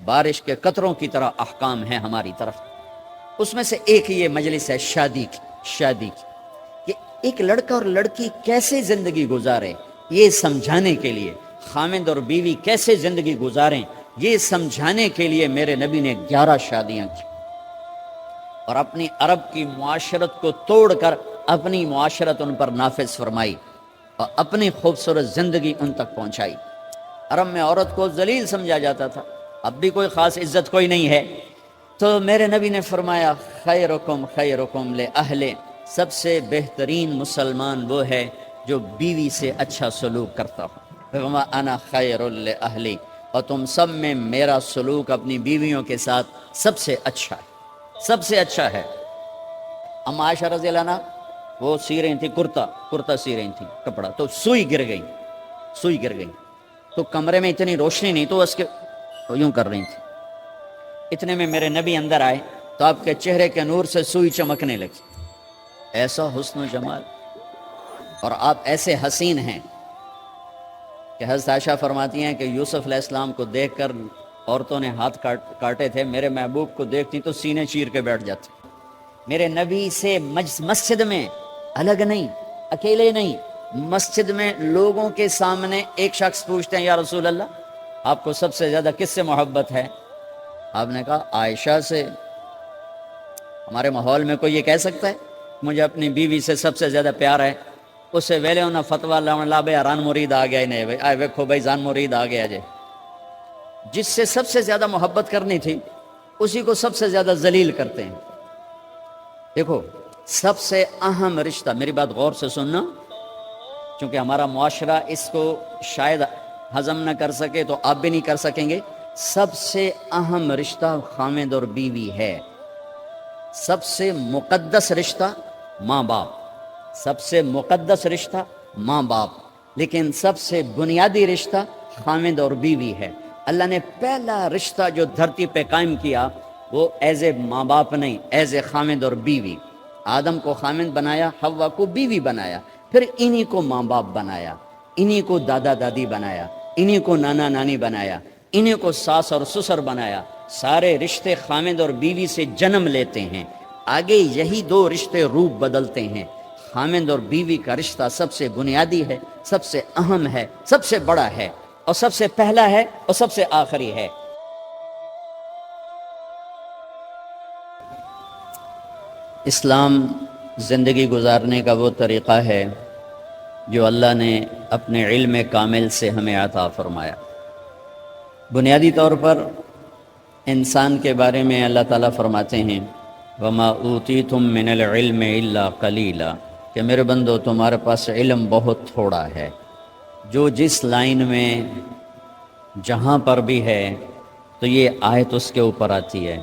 بارش کے قطروں کی طرح احکام ہیں ہماری طرف۔ اس میں سے ایک یہ مجلس ہے شادی کی کہ ایک لڑکا اور لڑکی کیسے زندگی گزارے یہ سمجھانے کے لیے، خامند اور بیوی کیسے زندگی گزاریں یہ سمجھانے کے لیے میرے نبی نے 11 شادیاں کی، اور اپنی عرب کی معاشرت کو توڑ کر اپنی معاشرت ان پر نافذ فرمائی اور اپنی خوبصورت زندگی ان تک پہنچائی۔ عرب میں عورت کو ذلیل سمجھا جاتا تھا، اب بھی کوئی خاص عزت کوئی نہیں ہے، تو میرے نبی نے فرمایا خیرکم خیرکم لأہل، سب سے بہترین مسلمان وہ ہے جو بیوی سے اچھا سلوک کرتا ہو، وما انا خیر لأہلی، اور تم سب میں میرا سلوک اپنی بیویوں کے ساتھ سب سے اچھا ہے، سب سے اچھا ہے۔ اما عائشہ رضی اللہ عنہ وہ سی رہی تھی کرتا سی رہی تھی کپڑا، تو سوئی گر گئی تو کمرے میں اتنی روشنی نہیں تو اس کے یوں کر رہی تھی، اتنے میں میرے نبی اندر آئے تو آپ کے چہرے کے نور سے سوئی چمکنے لگی، ایسا حسن و جمال، اور آپ ایسے حسین ہیں کہ حضرت عائشہ فرماتی ہیں کہ یوسف علیہ السلام کو دیکھ کر عورتوں نے ہاتھ کاٹے تھے، میرے محبوب کو دیکھتی تو سینے چیر کے بیٹھ جاتے۔ میرے نبی سے مسجد میں الگ نہیں، اکیلے نہیں، مسجد میں لوگوں کے سامنے ایک شخص پوچھتے ہیں یا رسول اللہ آپ کو سب سے زیادہ کس سے محبت ہے؟ آپ نے کہا عائشہ سے۔ ہمارے ماحول میں کوئی یہ کہہ سکتا ہے مجھے اپنی بیوی سے سب سے زیادہ پیار ہے؟ اس سے ویلے انہا فتوہ لا بے ران مرید آ گیا نہیں آئے ویکھو بھائی زان مرید آ گیا جے۔ جس سے سب سے زیادہ محبت کرنی تھی اسی کو سب سے زیادہ ذلیل کرتے ہیں۔ دیکھو سب سے اہم رشتہ، میری بات غور سے سننا چونکہ ہمارا معاشرہ اس کو شاید ہضم نہ کر سکے تو آپ بھی نہیں کر سکیں گے، سب سے اہم رشتہ خامد اور بیوی ہے، سب سے مقدس رشتہ ماں باپ، سب سے مقدس رشتہ ماں باپ، لیکن سب سے بنیادی رشتہ خامد اور بیوی ہے۔ اللہ نے پہلا رشتہ جو دھرتی پہ قائم کیا وہ ایز اے ماں باپ نہیں، ایز اے خامد اور بیوی۔ آدم کو خامد بنایا، حوا کو بیوی بنایا، پھر انہی کو ماں باپ بنایا، انہی کو دادا دادی بنایا، انہی کو نانا نانی بنایا، انہی کو ساس اور سسر بنایا۔ سارے رشتے خامد اور بیوی سے جنم لیتے ہیں، آگے یہی دو رشتے روپ بدلتے ہیں۔ خامد اور بیوی کا رشتہ سب سے بنیادی ہے، سب سے اہم ہے، سب سے بڑا ہے، اور سب سے پہلا ہے اور سب سے آخری ہے۔ اسلام زندگی گزارنے کا وہ طریقہ ہے جو اللہ نے اپنے علم کامل سے ہمیں عطا فرمایا۔ بنیادی طور پر انسان کے بارے میں اللہ تعالیٰ فرماتے ہیں وَمَا أُوتِيتُم مِّنَ الْعِلْمِ إِلَّا قَلِيلًا، کہ میرے بندو تمہارے پاس علم بہت تھوڑا ہے، جو جس لائن میں جہاں پر بھی ہے تو یہ آیت اس کے اوپر آتی ہے،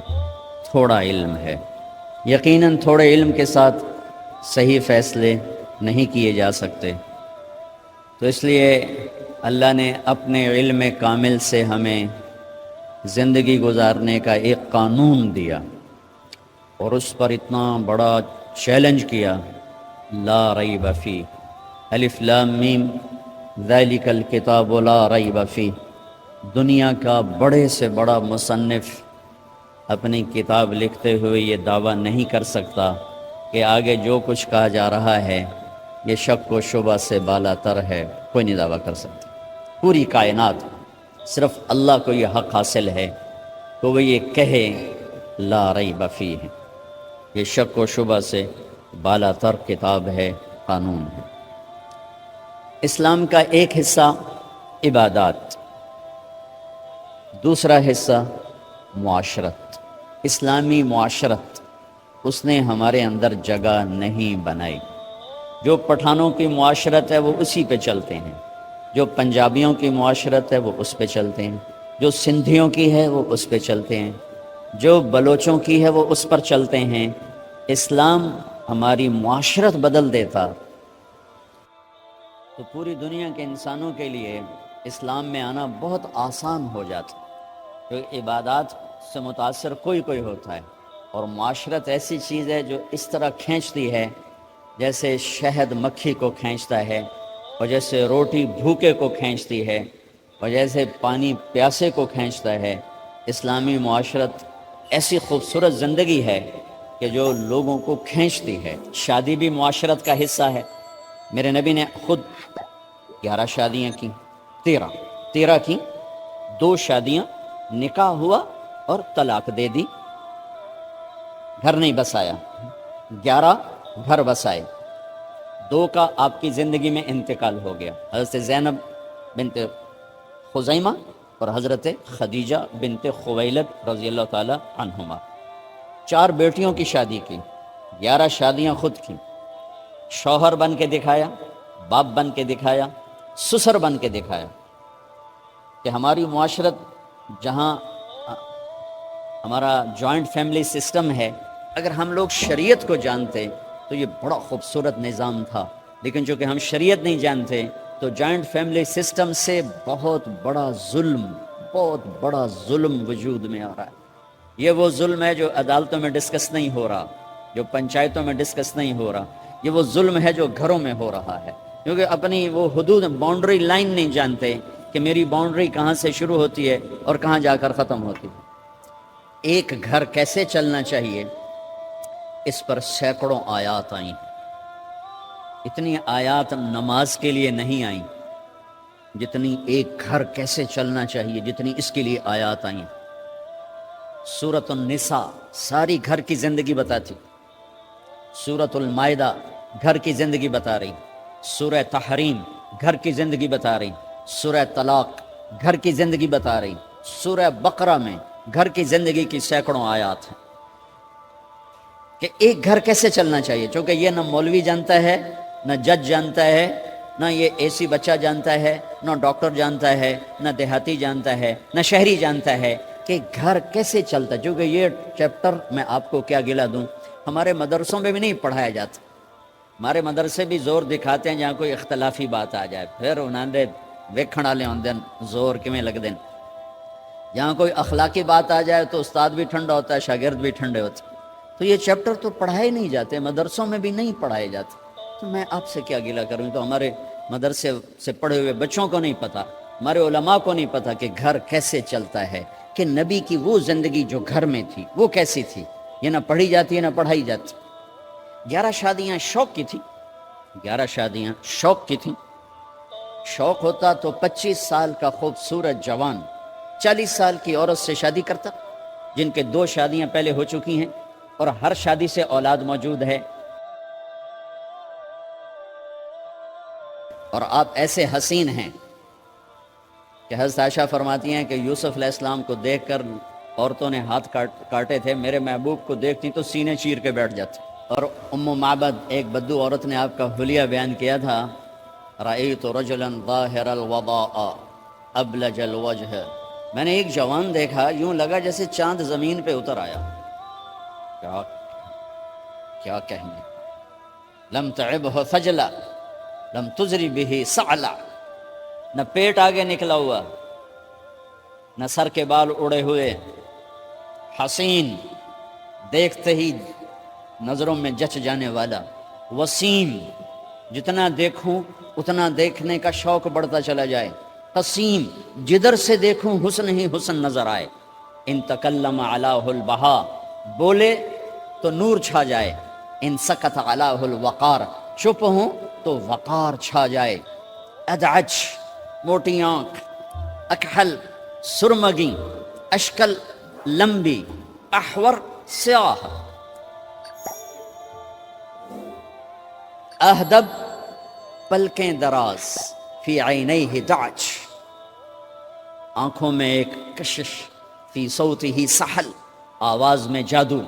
تھوڑا علم ہے۔ یقیناً تھوڑے علم کے ساتھ صحیح فیصلے نہیں کیے جا سکتے، تو اس لیے اللہ نے اپنے علم کامل سے ہمیں زندگی گزارنے کا ایک قانون دیا، اور اس پر اتنا بڑا چیلنج کیا لا ریب فیہ، الف لام میم ذالک الکتاب لا ریب فیہ۔ دنیا کا بڑے سے بڑا مصنف اپنی کتاب لکھتے ہوئے یہ دعویٰ نہیں کر سکتا کہ آگے جو کچھ کہا جا رہا ہے یہ شک و شبہ سے بالا تر ہے، کوئی نہیں دعویٰ کر سکتا۔ پوری کائنات صرف اللہ کو یہ حق حاصل ہے تو وہ یہ کہے لا ریب فیہ، یہ شک و شبہ سے بالا تر کتاب ہے، قانون ہے۔ اسلام کا ایک حصہ عبادات، دوسرا حصہ معاشرت، اسلامی معاشرت، اس نے ہمارے اندر جگہ نہیں بنائی۔ جو پٹھانوں کی معاشرت ہے وہ اسی پہ چلتے ہیں، جو پنجابیوں کی معاشرت ہے وہ اس پہ چلتے ہیں، جو سندھیوں کی ہے وہ اس پہ چلتے ہیں، جو بلوچوں کی ہے وہ اس پر چلتے ہیں۔ اسلام ہماری معاشرت بدل دیتا تو پوری دنیا کے انسانوں کے لیے اسلام میں آنا بہت آسان ہو جاتا، کیونکہ عبادات سے متاثر کوئی ہوتا ہے، اور معاشرت ایسی چیز ہے جو اس طرح کھینچتی ہے جیسے شہد مکھی کو کھینچتا ہے، اور جیسے روٹی بھوکے کو کھینچتی ہے، اور جیسے پانی پیاسے کو کھینچتا ہے، اسلامی معاشرت ایسی خوبصورت زندگی ہے کہ جو لوگوں کو کھینچتی ہے. شادی بھی معاشرت کا حصہ ہے. میرے نبی نے خود 11 شادیاں کی، 13 کی. 2 شادیاں نکاح ہوا اور طلاق دے دی، گھر نہیں بسایا. 11 گھر بسائے، 2 کا آپ کی زندگی میں انتقال ہو گیا. حضرت زینب بنت خزیمہ اور حضرت خدیجہ بنت خویلد رضی اللہ تعالی عنہما. 4 بیٹیوں کی شادی کی، 11 شادیاں خود کی. شوہر بن کے دکھایا، باپ بن کے دکھایا، سسر بن کے دکھایا کہ ہماری معاشرت جہاں ہمارا جوائنٹ فیملی سسٹم ہے، اگر ہم لوگ شریعت کو جانتے تو یہ بڑا خوبصورت نظام تھا. لیکن چونکہ ہم شریعت نہیں جانتے تو جوائنٹ فیملی سسٹم سے بہت بڑا ظلم وجود میں آ رہا ہے. یہ وہ ظلم ہے جو عدالتوں میں ڈسکس نہیں ہو رہا، جو پنچایتوں میں ڈسکس نہیں ہو رہا. یہ وہ ظلم ہے جو گھروں میں ہو رہا ہے، کیونکہ اپنی وہ حدود باؤنڈری لائن نہیں جانتے کہ میری باؤنڈری کہاں سے شروع ہوتی ہے اور کہاں جا کر ختم ہوتی ہے. ایک گھر کیسے چلنا چاہیے، اس پر سینکڑوں آیات آئیں. اتنی آیات نماز کے لیے نہیں آئیں جتنی ایک گھر کیسے چلنا چاہیے، جتنی اس کے لیے آیات آئیں. سورۃ النساء ساری گھر کی زندگی بتاتی، سورۃ المائدہ گھر کی زندگی بتا رہی، سورہ تحریم گھر کی زندگی بتا رہی، سورہ طلاق گھر کی زندگی بتا رہی، سورہ بقرہ میں گھر کی زندگی کی سینکڑوں آیات ہیں کہ ایک گھر کیسے چلنا چاہیے. چونکہ یہ نہ مولوی جانتا ہے، نہ جج جانتا ہے، نہ یہ ایسی بچہ جانتا ہے، نہ ڈاکٹر جانتا ہے، نہ دیہاتی جانتا ہے، نہ شہری جانتا ہے کہ گھر کیسے چلتا ہے. چونکہ یہ چیپٹر میں آپ کو کیا گلا دوں، ہمارے مدرسوں میں بھی نہیں پڑھایا جاتا. ہمارے مدرسے بھی زور دکھاتے ہیں جہاں کوئی اختلافی بات آ جائے، پھر انہوں نے ویکھن والے ہوندے زور کیویں لگدے. جہاں کوئی اخلاقی بات آ جائے تو استاد بھی ٹھنڈا ہوتا ہے، شاگرد بھی ٹھنڈے ہوتے. تو یہ چیپٹر تو پڑھائے نہیں جاتے، مدرسوں میں بھی نہیں پڑھائے جاتے. تو میں آپ سے کیا گلہ کروں، تو ہمارے مدرسے سے پڑھے ہوئے بچوں کو نہیں پتہ، ہمارے علماء کو نہیں پتہ کہ گھر کیسے چلتا ہے، کہ نبی کی وہ زندگی جو گھر میں تھی وہ کیسی تھی. یہ نہ پڑھی جاتی ہے نہ پڑھائی جاتی. 11 شادیاں شوق کی تھیں، 11 شادیاں شوق کی تھیں. شوق ہوتا تو 25 سال کا خوبصورت جوان 40 سال کی عورت سے شادی کرتا، جن کے 2 شادیاں پہلے ہو چکی ہیں اور ہر شادی سے اولاد موجود ہے. اور آپ ایسے حسین ہیں کہ حضرت عائشہ فرماتی ہیں کہ یوسف علیہ السلام کو دیکھ کر عورتوں نے ہاتھ کاٹے تھے، میرے محبوب کو دیکھتی تو سینے چیر کے بیٹھ جاتی. اور ام معبد ایک بدو عورت نے آپ کا حلیہ بیان کیا تھا، رأیت رجلا ظاہر الوضاء ابلج الوجہ، میں نے ایک جوان دیکھا یوں لگا جیسے چاند زمین پہ اتر آیا. کیا کہنے، لم تعبہ فجلا لم تزری بہ سعلا، نہ پیٹ آگے نکلا ہوا، نہ سر کے بال اڑے ہوئے، حسین دیکھتے ہی نظروں میں جچ جانے والا، وسیم جتنا دیکھوں اتنا دیکھنے کا شوق بڑھتا چلا جائے، قسیم جدھر سے دیکھوں حسن ہی حسن نظر آئے. ان تکلم علیہ البہا، بولے تو نور چھا جائے، ان سکت علیہ الوقار، چپ ہوں تو وقار چھا جائے. ادعج موٹی آنکھ، اکحل سرمگی، اشکل لمبی، احور سیاہ، اہدب پلکیں دراز، فی عینیہ دعج، آنکھوں میں ایک کشش، فی صوتہ سحل، آواز میں جادو،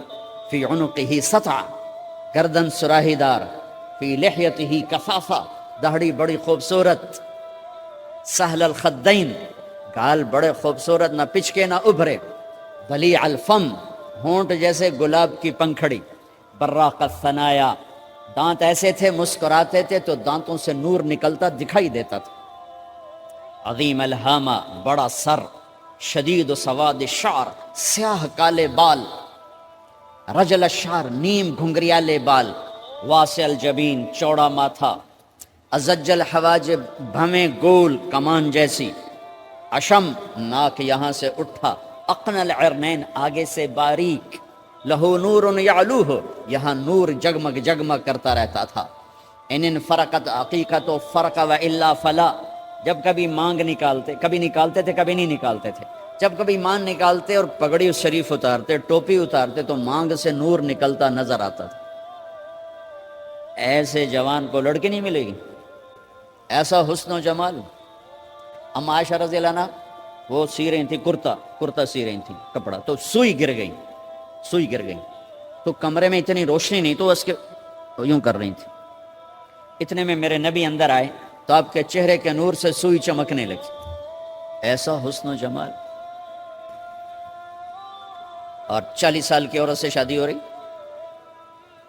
فی عنقہ سطع، گردن سراہی دار، فی لحیتہ کفافہ، داڑھی بڑی خوبصورت، سہل الخدین، گال بڑے خوبصورت، نہ پچکے نہ ابھرے، بلیع الفم، ہونٹ جیسے گلاب کی پنکھڑی، براق الثنایا، دانت ایسے تھے مسکراتے تھے تو دانتوں سے نور نکلتا دکھائی دیتا تھا. عظیم الہامہ، بڑا سر، شدید سواد الشعر، سیاہ کالے بال، رجل الشعر، نیم گھنگریالے بال، واسع الجبین، چوڑا ماتھا، ازج الحواجب، بھمیں گول کمان جیسی، اشم، ناک یہاں سے اٹھا، اقنى العرنین، آگے سے باریک، لہو نور یعلوہ، یہاں نور جگمگ جگمگ کرتا رہتا تھا. ان فرقت عقیقت و فرق و الا فلا، جب کبھی مانگ نکالتے، کبھی نکالتے تھے کبھی نہیں نکالتے تھے، جب کبھی مانگ نکالتے اور پگڑی شریف اتارتے، ٹوپی اتارتے تو مانگ سے نور نکلتا نظر آتا تھا. ایسے جوان کو لڑکی نہیں ملے گی، ایسا حسن و جمال. اما عائشہ رضی اللہ عنہ وہ سی رہی تھی کرتا سی رہی تھی کپڑا، تو سوئی گر گئی تو کمرے میں اتنی روشنی نہیں تو اس کے یوں کر رہی تھی. اتنے میں میرے نبی اندر آئے تو آپ کے چہرے کے نور سے سوئی چمکنے لگی. ایسا حسن و جمال. اور 40 سال کی عورت سے شادی ہو رہی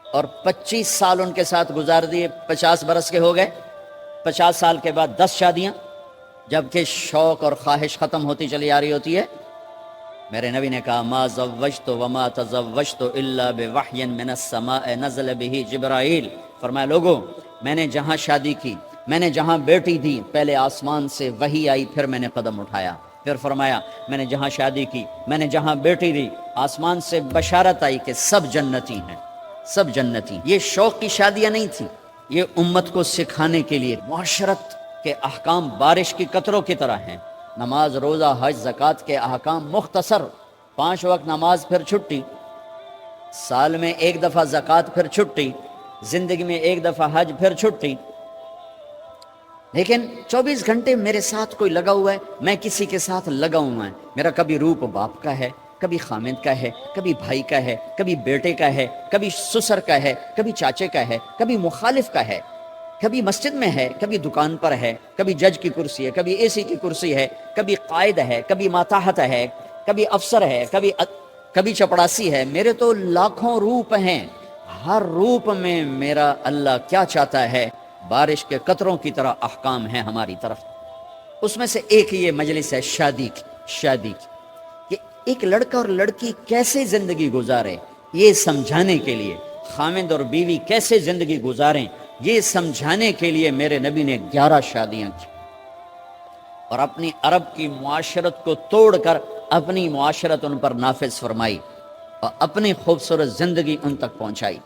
اور 25 سال ان کے ساتھ گزار دیے، 50 برس کے ہو گئے. 50 سال کے بعد 10 شادیاں، جبکہ شوق اور خواہش ختم ہوتی چلی آ رہی ہوتی ہے. میرے نبی نے کہا ما زوجت وما تزوجت الا بوحی من السماء نزل به جبرائیل. فرمایا لوگوں، میں نے جہاں شادی کی، میں نے جہاں بیٹی دی، پہلے آسمان سے وحی آئی، پھر میں نے قدم اٹھایا. پھر فرمایا میں نے جہاں شادی کی، میں نے جہاں بیٹی دی، آسمان سے بشارت آئی کہ سب جنتی ہیں، سب جنتی. یہ شوق کی شادیاں نہیں تھیں، یہ امت کو سکھانے کے لیے. معاشرت کے احکام بارش کی قطروں کی طرح ہیں. نماز، روزہ، حج، زکوٰۃ کے احکام مختصر، 5 وقت نماز پھر چھٹی، سال میں 1 دفعہ زکوٰۃ پھر چھٹی، زندگی میں 1 دفعہ حج پھر چھٹی. لیکن 24 گھنٹے میرے ساتھ کوئی لگا ہوا ہے، میں کسی کے ساتھ لگا ہوا ہے. میرا کبھی روپ باپ کا ہے، کبھی خامد کا ہے، کبھی بھائی کا ہے، کبھی بیٹے کا ہے، کبھی سسر کا ہے، کبھی چاچے کا ہے، کبھی مخالف کا ہے، کبھی مسجد میں ہے، کبھی دکان پر ہے، کبھی جج کی کرسی ہے، کبھی اے سی کی کرسی ہے، کبھی قائد ہے، کبھی ماتحت ہے، کبھی افسر ہے، کبھی چپڑاسی ہے. میرے تو لاکھوں روپ ہیں. ہر روپ میں میرا اللہ کیا چاہتا ہے؟ بارش کے قطروں کی طرح احکام ہیں ہماری طرف. اس میں سے ایک یہ مجلس ہے شادی کی کہ ایک لڑکا اور لڑکی کیسے زندگی گزارے یہ سمجھانے کے لیے، خامد اور بیوی کیسے زندگی گزاریں یہ سمجھانے کے لیے میرے نبی نے 11 شادیاں کی اور اپنی عرب کی معاشرت کو توڑ کر اپنی معاشرت ان پر نافذ فرمائی اور اپنی خوبصورت زندگی ان تک پہنچائی.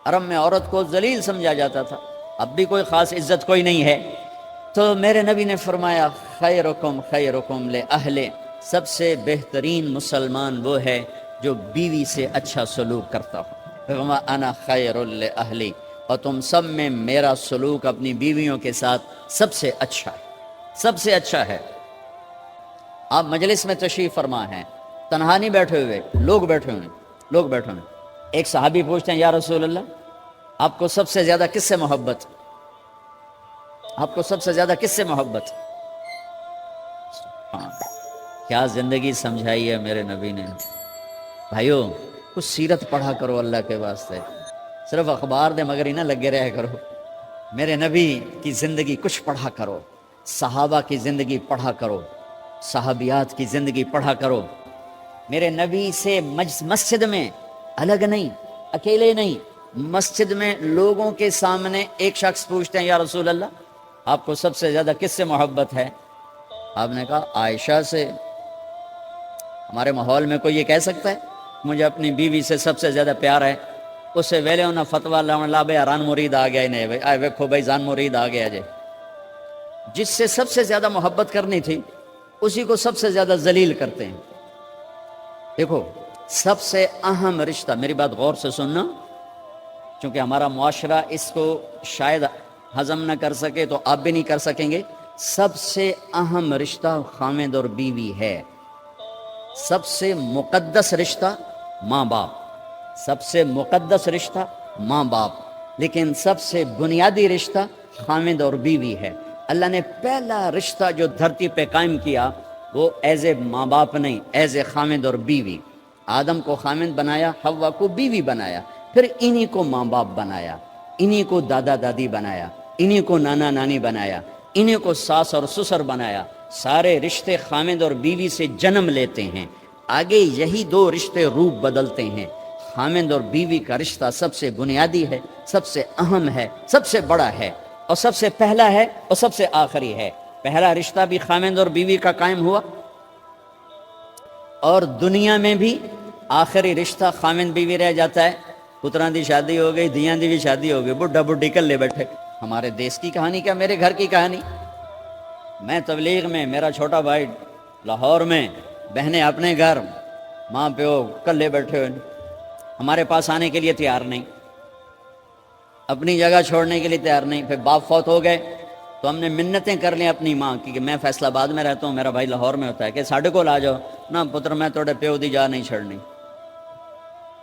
عرب میں عورت کو ذلیل سمجھا جاتا تھا، اب بھی کوئی خاص عزت کوئی نہیں ہے. تو میرے نبی نے فرمایا خیرکم لأہلہ، سب سے بہترین مسلمان وہ ہے جو بیوی سے اچھا سلوک کرتا ہو. وما انا خیر لأہلی، اور تم سب میں میرا سلوک اپنی بیویوں کے ساتھ سب سے اچھا ہے، سب سے اچھا ہے. آپ مجلس میں تشریف فرما ہیں، تنہا نہیں بیٹھے ہوئے، لوگ بیٹھے ہوئے. ایک صحابی پوچھتے ہیں یا رسول اللہ آپ کو سب سے زیادہ کس سے محبت؟ آپ کو سب سے زیادہ کس سے محبت؟ کیا زندگی سمجھائی ہے میرے نبی نے. بھائیو کچھ سیرت پڑھا کرو اللہ کے واسطے، صرف اخبار دے مگر ہی نہ لگے رہے کرو. میرے نبی کی زندگی کچھ پڑھا کرو، صحابہ کی زندگی پڑھا کرو، صحابیات کی زندگی پڑھا کرو. میرے نبی سے مسجد میں الگ نہیں، اکیلے نہیں، مسجد میں لوگوں کے سامنے ایک شخص پوچھتے ہیں یا رسول اللہ آپ کو سب سے زیادہ کس سے محبت ہے؟ آپ نے کہا عائشہ سے. ہمارے ماحول میں کوئی یہ کہہ سکتا ہے مجھے اپنی بیوی سے سب سے زیادہ پیار ہے؟ اسے ویلے انہا فتوہ لا بے ران مرید آ گیا نہیں آئے ویکھو بھائی زان مرید آ گیا جے. جس سے سب سے زیادہ محبت کرنی تھی اسی کو سب سے زیادہ ذلیل کرتے ہیں. دیکھو سب سے اہم رشتہ، میری بات غور سے سننا چونکہ ہمارا معاشرہ اس کو شاید ہضم نہ کر سکے تو آپ بھی نہیں کر سکیں گے. سب سے اہم رشتہ خامد اور بیوی ہے. سب سے مقدس رشتہ ماں باپ، سب سے مقدس رشتہ ماں باپ، لیکن سب سے بنیادی رشتہ خامد اور بیوی ہے. اللہ نے پہلا رشتہ جو دھرتی پہ قائم کیا وہ ایز اے ماں باپ نہیں، ایز اے خامد اور بیوی. آدم کو خامد بنایا، حوا کو بیوی بنایا، پھر انہی کو ماں باپ بنایا، انہی کو دادا دادی بنایا، انہی کو نانا نانی بنایا، انہی کو ساس اور سسر بنایا. سارے رشتے خامد اور بیوی سے جنم لیتے ہیں، آگے یہی 2 رشتے روپ بدلتے ہیں. خامد اور بیوی کا رشتہ سب سے بنیادی ہے، سب سے اہم ہے، سب سے بڑا ہے اور سب سے پہلا ہے اور سب سے آخری ہے. پہلا رشتہ بھی خامد اور بیوی کا قائم ہوا اور دنیا میں بھی آخری رشتہ خامند بیوی رہ جاتا ہے. پتران دی شادی ہو گئی, دھیان دی بھی شادی ہو گئی, بڈھا بڈھی کلے بیٹھے. ہمارے دیس کی کہانی کیا, میرے گھر کی کہانی. میں تبلیغ میں, میرا چھوٹا بھائی لاہور میں, بہنیں اپنے گھر, ماں پیو کلے بیٹھے ہوئے, ہمارے پاس آنے کے لیے تیار نہیں, اپنی جگہ چھوڑنے کے لیے تیار نہیں. پھر باپ فوت ہو گئے تو ہم نے منتیں کر لیں اپنی ماں کی کہ میں فیصل آباد میں رہتا ہوں, میرا بھائی لاہور میں ہوتا ہے, کہ ساڈے کو آ جاؤ. نہ پتر, میں توڑے پیو دی جا نہیں چھڑنی.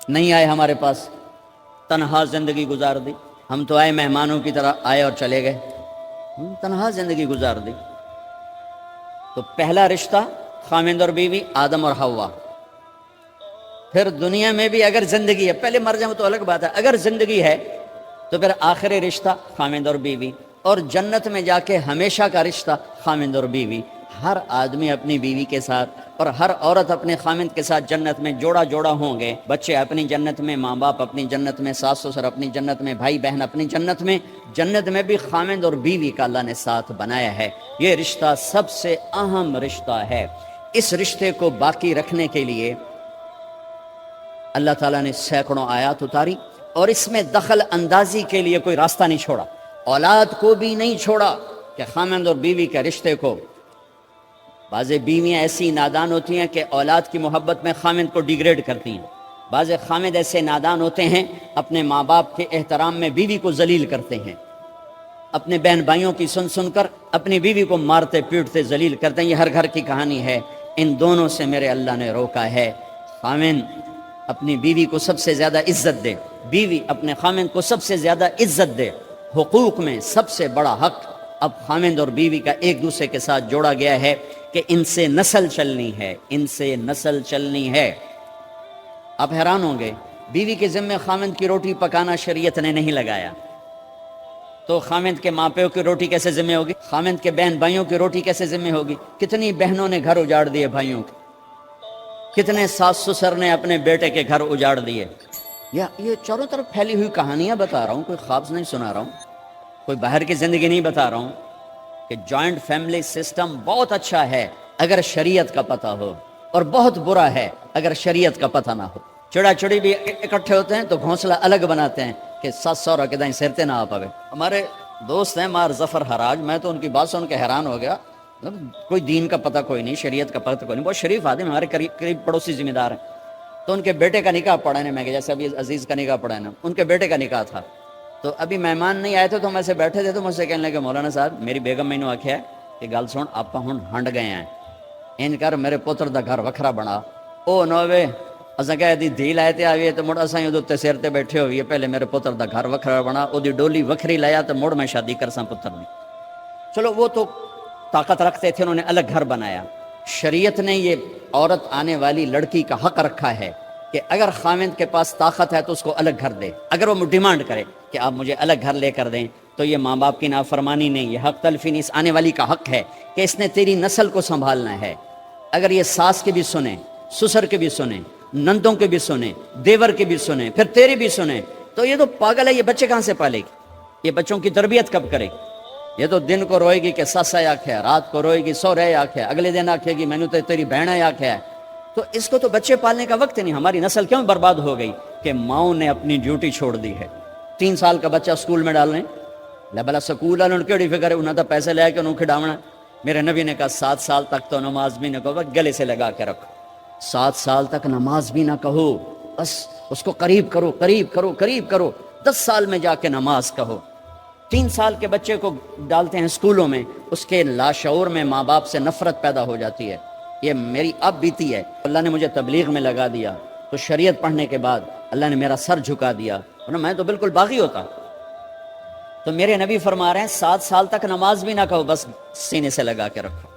نہیں آئے ہمارے پاس, تنہا زندگی گزار دی. ہم تو آئے مہمانوں کی طرح آئے اور چلے گئے, تنہا زندگی گزار دی. تو پہلا رشتہ خامند اور بیوی, آدم اور حوا. پھر دنیا میں بھی اگر زندگی ہے, پہلے مر جائیں تو الگ بات ہے, اگر زندگی ہے تو پھر آخری رشتہ خامند اور بیوی. اور جنت میں جا کے ہمیشہ کا رشتہ خامند اور بیوی. ہر آدمی اپنی بیوی کے ساتھ اور ہر عورت اپنے خامند کے ساتھ جنت میں جوڑا جوڑا ہوں گے. بچے اپنی جنت میں, ماں باپ اپنی جنت میں, ساس سسر اپنی جنت میں, بھائی بہن اپنی جنت میں. جنت میں بھی خامند اور بیوی کا اللہ نے ساتھ بنایا ہے. یہ رشتہ سب سے اہم رشتہ ہے. اس رشتے کو باقی رکھنے کے لیے اللہ تعالیٰ نے سینکڑوں آیات اتاری, اور اس میں دخل اندازی کے لیے کوئی راستہ نہیں چھوڑا. اولاد کو بھی نہیں چھوڑا کہ خامند اور بیوی کے رشتے کو. بعض بیویاں ایسی نادان ہوتی ہیں کہ اولاد کی محبت میں خامند کو ڈیگریڈ کرتی ہیں. بعض خامند ایسے نادان ہوتے ہیں اپنے ماں باپ کے احترام میں بیوی کو ذلیل کرتے ہیں. اپنے بہن بھائیوں کی سن سن کر اپنی بیوی کو مارتے پیٹتے ذلیل کرتے ہیں. یہ ہر گھر کی کہانی ہے. ان دونوں سے میرے اللہ نے روکا ہے. خامند اپنی بیوی کو سب سے زیادہ عزت دے, بیوی اپنے خامند کو سب سے زیادہ عزت دے. حقوق میں سب سے بڑا حق اب خامند اور بیوی کا ایک دوسرے کے ساتھ جوڑا گیا ہے کہ ان سے نسل چلنی ہے, ان سے نسل چلنی ہے. آپ حیران ہوں گے, بیوی کے ذمہ خامند کی روٹی پکانا شریعت نے نہیں لگایا, تو خامند کے ماں پیو کی روٹی کیسے ذمہ ہوگی؟ خامند کے بہن بھائیوں کی روٹی کیسے ذمہ ہوگی؟ کتنی بہنوں نے گھر اجاڑ دیے بھائیوں کے, کتنے ساس سسر نے اپنے بیٹے کے گھر اجاڑ دیے. یہ چاروں طرف پھیلی ہوئی کہانیاں بتا رہا ہوں, کوئی خواب نہیں سنا رہا ہوں, کوئی باہر کی زندگی نہیں بتا رہا ہوں. کہ جوائنٹ فیملی سسٹم بہت اچھا ہے اگر شریعت کا پتہ ہو, اور بہت برا ہے اگر شریعت کا پتہ نہ ہو. چڑا چڑی بھی اکٹھے ہوتے ہیں تو گھونسلہ الگ بناتے ہیں کہ ساس سورا کے دائیں سرتے نہ آ پاوے. ہمارے دوست ہیں مار ظفر حراج, میں تو ان کی بات سن کے حیران ہو گیا. کوئی دین کا پتہ کوئی نہیں, شریعت کا پتہ کوئی نہیں, بہت شریف آدمی, ہمارے قریب پڑوسی ذمہ دار ہیں. تو ان کے بیٹے کا نکاح پڑھا ہے, میں کہ جیسے ابھی عزیز کا نکاح پڑھا ہے نا, ان کے بیٹے کا نکاح تھا. تو ابھی مہمان نہیں آئے تھے تو ہم ایسے بیٹھے تھے, تو مجھ سے کہنے لگے مولانا صاحب میری بیگم میں نے آخیا ہے کہ گل سن آپ ہن ہنڈ گئے ہیں, ان کر میرے پتر دا گھر وکھرا بنا. او نو وے اساں کہہ دی دھی لائے تے آئیے تو مڑ اساں اودے تے سر تے بیٹھے ہوئیے, پہلے میرے پتر دا گھر وکھرا بنا, او دی ڈولی وکھری لایا تو مڑ میں شادی کرساں پتر نہیں. چلو وہ تو طاقت رکھتے تھے, انہوں نے الگ گھر بنایا. شریعت نے یہ عورت آنے والی لڑکی کا حق رکھا ہے کہ اگر خامند کے پاس طاقت ہے تو اس کو الگ گھر دے. اگر وہ ڈیمانڈ کرے کہ آپ مجھے الگ گھر لے کر دیں تو یہ ماں باپ کی نافرمانی نہیں, یہ حق تلفی نہیں, اس آنے والی کا حق ہے کہ اس نے تیری نسل کو سنبھالنا ہے. اگر یہ ساس کے بھی سنیں, سسر کے بھی سنیں, نندوں کے بھی سنیں, دیور کے بھی سنیں, پھر تیرے بھی سنیں, تو یہ تو پاگل ہے. یہ بچے کہاں سے پالے گی؟ یہ بچوں کی تربیت کب کرے گی؟ یہ تو دن کو روئے گی کہ ساسا آکھیا, رات کو روئے گی سو رہے آکھیا, اگلے دن آکھے گی میں نے تو تیری بہن ہے آکھیا ہے. تو اس کو تو بچے پالنے کا وقت نہیں. ہماری نسل کیوں برباد ہو گئی کہ ماؤں نے اپنی ڈیوٹی چھوڑ دی ہے. 3 سال کا بچہ سکول میں ڈالنے لے, بلا سکول والوں کیڑی فکر ہے, انہوں نے پیسے لے کے انہوں کھڈاونا. میرے نبی نے کہا 7 سال تک تو نماز بھی نہ کہو, گلے سے لگا کے رکھو. 7 سال تک نماز بھی نہ کہو, بس اس کو قریب کرو قریب کرو قریب کرو. 10 سال میں جا کے نماز کہو. 3 سال کے بچے کو ڈالتے ہیں سکولوں میں, اس کے لاشعور میں ماں باپ سے نفرت پیدا ہو جاتی ہے. یہ میری اب بیتی ہے. اللہ نے مجھے تبلیغ میں لگا دیا تو شریعت پڑھنے کے بعد اللہ نے میرا سر جھکا دیا, ورنہ میں تو بالکل باغی ہوتا. تو میرے نبی فرما رہے ہیں 7 سال تک نماز بھی نہ کہو, بس سینے سے لگا کے رکھو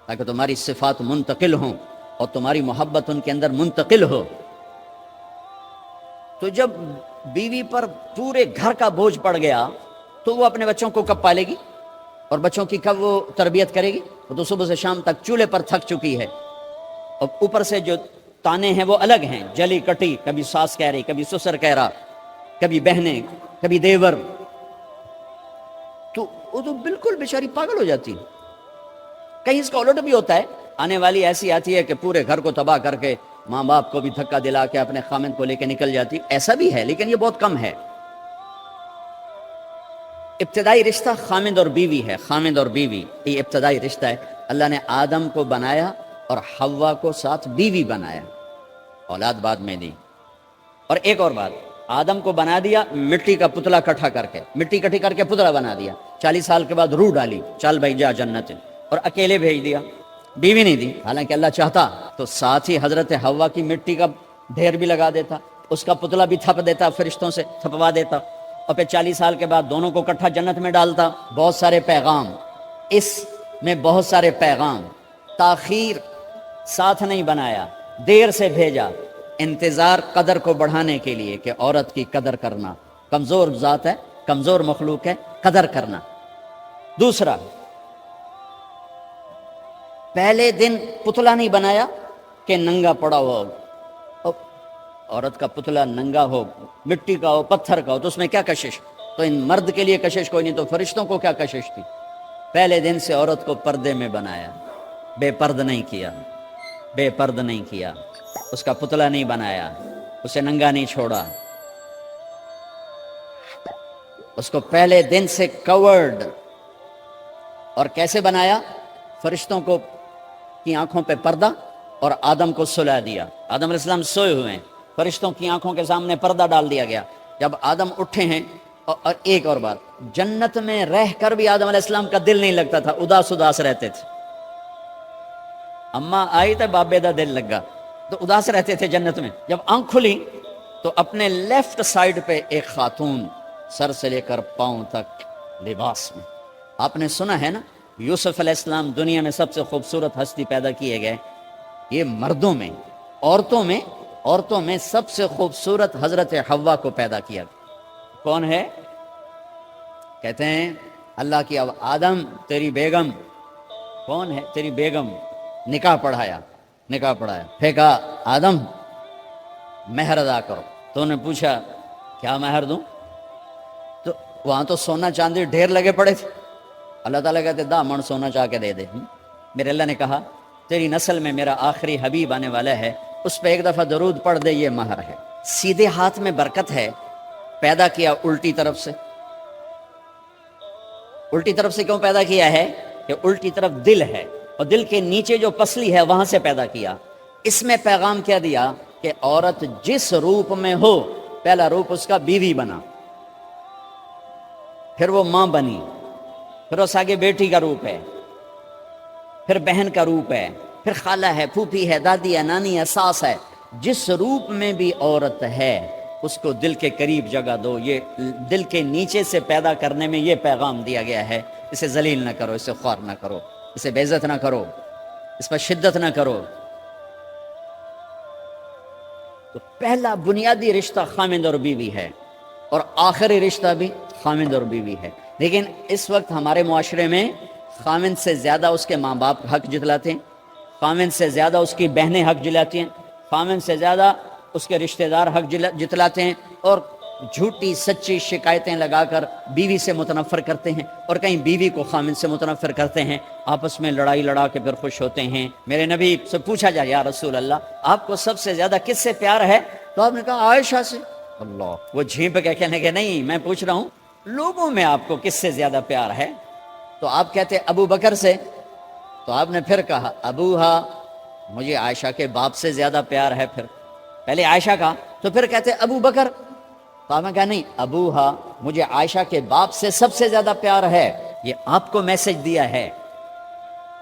تاکہ تمہاری صفات منتقل ہوں اور تمہاری محبت ان کے اندر منتقل ہو. تو جب بیوی پر پورے گھر کا بوجھ پڑ گیا تو وہ اپنے بچوں کو کب پالے گی اور بچوں کی کب وہ تربیت کرے گی؟ وہ تو صبح سے شام تک چولہے پر تھک چکی ہے, اور اوپر سے جو تانے ہیں وہ الگ ہیں, جلی کٹی, کبھی ساس کہہ رہی, کبھی سسر کہہ رہا, کبھی بہنیں, کبھی دیور. تو وہ تو بالکل بیچاری پاگل ہو جاتی. کہیں اس کا الٹ بھی ہوتا ہے, آنے والی ایسی آتی ہے کہ پورے گھر کو تباہ کر کے ماں باپ کو بھی دھکا دلا کے اپنے خامند کو لے کے نکل جاتی، ایسا بھی ہے لیکن یہ بہت کم ہے۔ ابتدائی رشتہ خامند اور بیوی ہے، خامند اور بیوی یہ ابتدائی رشتہ ہے۔ اللہ نے آدم کو بنایا اور حوا کو ساتھ بیوی بنایا، اولاد بعد میں دی۔ اور ایک اور بات، آدم کو بنا دیا مٹی کا پتلا اکٹھا کر کے، مٹی کٹھی کر کے پتلا بنا دیا، 40 سال کے بعد روح ڈالی، چل بھائی جا جنت، اور اکیلے بھیج دیا، بیوی نہیں دی۔ حالانکہ اللہ چاہتا تو ساتھ ہی حضرت حوا کی مٹی کا ڈھیر بھی لگا دیتا، اس کا پتلا بھی تھپ دیتا، فرشتوں سے تھپوا دیتا، اور پھر 40 سال کے بعد دونوں کو اکٹھا جنت میں ڈالتا۔ بہت سارے پیغام، اس میں بہت سارے پیغام، تاخیر ساتھ نہیں بنایا، دیر سے بھیجا، انتظار قدر کو بڑھانے کے لیے کہ عورت کی قدر کرنا، کمزور ذات ہے، کمزور مخلوق ہے، قدر کرنا۔ دوسرا، پہلے دن پتلا نہیں بنایا کہ ننگا پڑا ہو، عورت کا پتلا ننگا ہو، مٹی کا ہو، پتھر کا ہو، تو اس میں کیا کشش؟ تو ان مرد کے لیے کشش کوئی نہیں، تو فرشتوں کو کیا کشش تھی؟ پہلے دن سے عورت کو پردے میں بنایا، بے پرد نہیں کیا، بے پرد نہیں کیا، اس کا پتلا نہیں بنایا، اسے ننگا نہیں چھوڑا، اس کو پہلے دن سے کورڈ۔ اور کیسے بنایا؟ فرشتوں کو کی آنکھوں پہ پردہ اور آدم کو سلا دیا۔ آدم علیہ السلام سوئے ہوئے ہیں، فرشتوں کی آنکھوں کے سامنے پردہ ڈال دیا گیا۔ جب آدم اٹھے ہیں، اور ایک اور بات، جنت میں رہ کر بھی آدم علیہ السلام کا دل نہیں لگتا تھا، اداس اداس رہتے تھے۔ اماں آئی تو بابے دا دل لگا، تو اداس رہتے تھے جنت میں۔ جب آنکھ کھلی تو اپنے لیفٹ سائڈ پہ ایک خاتون سر سے لے کر پاؤں تک لباس میں۔ آپ نے سنا ہے نا، یوسف علیہ السلام دنیا میں سب سے خوبصورت ہستی پیدا کیے گئے، یہ مردوں میں، عورتوں میں سب سے خوبصورت حضرت حوا کو پیدا کیا۔ کون ہے؟ کہتے ہیں اللہ کی آدم تیری بیگم، کون ہے تیری بیگم؟ نکاح پڑھایا، پھر کہا آدم مہر ادا کرو۔ تو انہوں نے پوچھا کیا مہر دوں؟ تو وہاں تو سونا چاندی ڈھیر لگے پڑے تھے۔ اللہ تعالیٰ کہتے دا من سونا چاہ کے دے دے۔ میرے اللہ نے کہا تیری نسل میں میرا آخری حبیب آنے والا ہے، اس پہ ایک دفعہ درود پڑھ دے، یہ مہر ہے۔ سیدھے ہاتھ میں برکت ہے، پیدا کیا الٹی طرف سے۔ الٹی طرف سے کیوں پیدا کیا ہے؟ کہ الٹی طرف دل ہے، اور دل کے نیچے جو پسلی ہے وہاں سے پیدا کیا۔ اس میں پیغام کیا دیا کہ عورت جس روپ میں ہو، پہلا روپ اس کا بیوی بنا، پھر وہ ماں بنی، پھر اس آگے بیٹی کا روپ ہے، پھر بہن کا روپ ہے، پھر خالہ ہے، پھوپھی ہے، دادی ہے، نانی ہے، ساس ہے۔ جس روپ میں بھی عورت ہے اس کو دل کے قریب جگہ دو۔ یہ دل کے نیچے سے پیدا کرنے میں یہ پیغام دیا گیا ہے، اسے ذلیل نہ کرو، اسے خوار نہ کرو، اسے بے عزت نہ کرو، اس پر شدت نہ کرو۔ تو پہلا بنیادی رشتہ خامند اور بیوی ہے، اور آخری رشتہ بھی خامند اور بیوی ہے۔ لیکن اس وقت ہمارے معاشرے میں خامند سے زیادہ اس کے ماں باپ حق جتلاتے ہیں، خامند سے زیادہ اس کی بہنیں حق جلاتی ہیں، خامند سے زیادہ اس کے رشتہ دار حق جتلاتے ہیں، اور جھوٹی سچی شکایتیں لگا کر بیوی سے متنفر کرتے ہیں، اور کہیں بیوی کو خامند سے متنفر کرتے ہیں، آپس میں لڑائی لڑا کے پھر خوش ہوتے ہیں۔ میرے نبی سے پوچھا جائے یا رسول اللہ آپ کو سب سے زیادہ کس سے پیار ہے؟ تو آپ نے کہا عائشہ سے۔ اللہ، وہ جھیپ کے کہنے کے نہیں، میں پوچھ رہا ہوں لوگوں میں آپ کو کس سے زیادہ پیار ہے؟ تو آپ کہتے ابو بکر سے۔ تو آپ نے پھر کہا ابوہا، مجھے عائشہ کے باپ سے زیادہ پیار ہے۔ پھر پہلے عائشہ کا، تو پھر کہتے ابو بکر۔ تو آپ نے کہا نہیں، ابوہا، مجھے عائشہ کے باپ سے سب سے زیادہ پیار ہے۔ یہ آپ کو میسج دیا ہے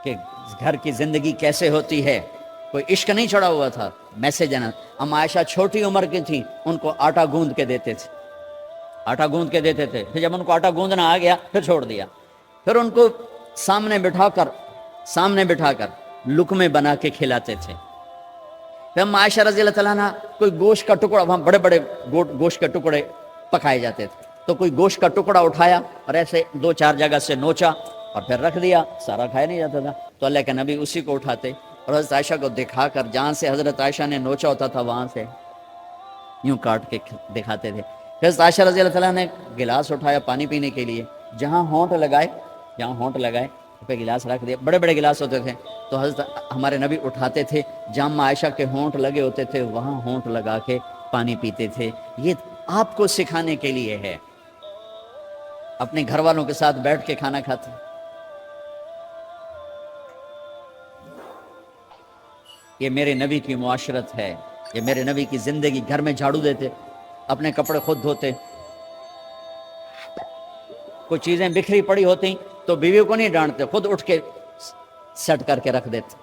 کہ گھر کی زندگی کیسے ہوتی ہے، کوئی عشق نہیں چڑھا ہوا تھا، میسج ہے نا۔ ہم عائشہ چھوٹی عمر کی تھی، ان کو آٹا گوندھ کے دیتے تھے، آٹا گوندھ کے دیتے تھے، پھر جب ان کو آٹا گوندھنا آ گیا پھر چھوڑ دیا، پھر ان کو سامنے بٹھا کر لقمے بنا کے کھلاتے تھے۔ پھر ہم عائشہ رضی اللہ تعالیٰ عنہ کوئی گوشت کا ٹکڑا، وہاں بڑے بڑے گوشت کے ٹکڑے پکائے جاتے تھے، تو کوئی گوشت کا ٹکڑا اٹھایا اور ایسے 2-4 جگہ سے نوچا اور پھر رکھ دیا، سارا کھایا نہیں جاتا تھا، تو اللہ کے نبی اسی کو اٹھاتے اور حضرت عائشہ کو دکھا کر، جہاں سے حضرت عائشہ نے نوچا ہوتا تھا وہاں سے یوں کاٹ کے دکھاتے تھے۔ پھر حضرت عائشہ رضی اللہ تعالیٰ نے گلاس اٹھایا پانی پینے کے لیے، جہاں ہونٹ لگائے پہ گلاس رکھ دیا، بڑے بڑے گلاس ہوتے تھے، تو حضرت ہمارے نبی اٹھاتے تھے، جامع عائشہ کے ہونٹ لگے ہوتے تھے وہاں ہونٹ لگا کے پانی پیتے تھے۔ یہ آپ کو سکھانے کے لیے ہے۔ اپنے گھر والوں کے ساتھ بیٹھ کے کھانا کھاتے، یہ میرے نبی کی معاشرت ہے، یہ میرے نبی کی زندگی۔ گھر میں جھاڑو دیتے، اپنے کپڑے خود دھوتے، کوئی چیزیں بکھری پڑی ہوتی تو بیوی کو نہیں ڈانٹتے، خود اٹھ کے سیٹ کر کے رکھ دیتے،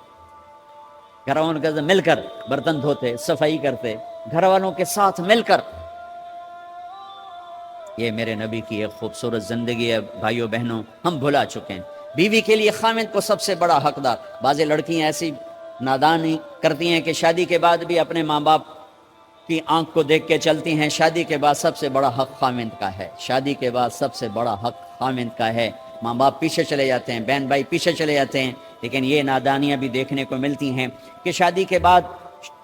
گھر والوں کے ساتھ مل کر برتن دھوتے، صفائی کرتے، گھر والوں کے ساتھ مل کر۔ یہ میرے نبی کی ایک خوبصورت زندگی ہے بھائیوں بہنوں، ہم بھلا چکے ہیں۔ بیوی کے لیے خامد کو سب سے بڑا حقدار۔ بعض لڑکیاں ایسی نادانی کرتی ہیں کہ شادی کے بعد بھی اپنے ماں باپ کی آنکھ کو دیکھ کے چلتی ہیں۔ شادی کے بعد سب سے بڑا حق خامد کا ہے، شادی کے بعد سب سے بڑا حق خامد کا ہے۔ ماں باپ پیچھے چلے جاتے ہیں، بہن بھائی پیچھے چلے جاتے ہیں، لیکن یہ نادانیاں بھی دیکھنے کو ملتی ہیں کہ شادی کے بعد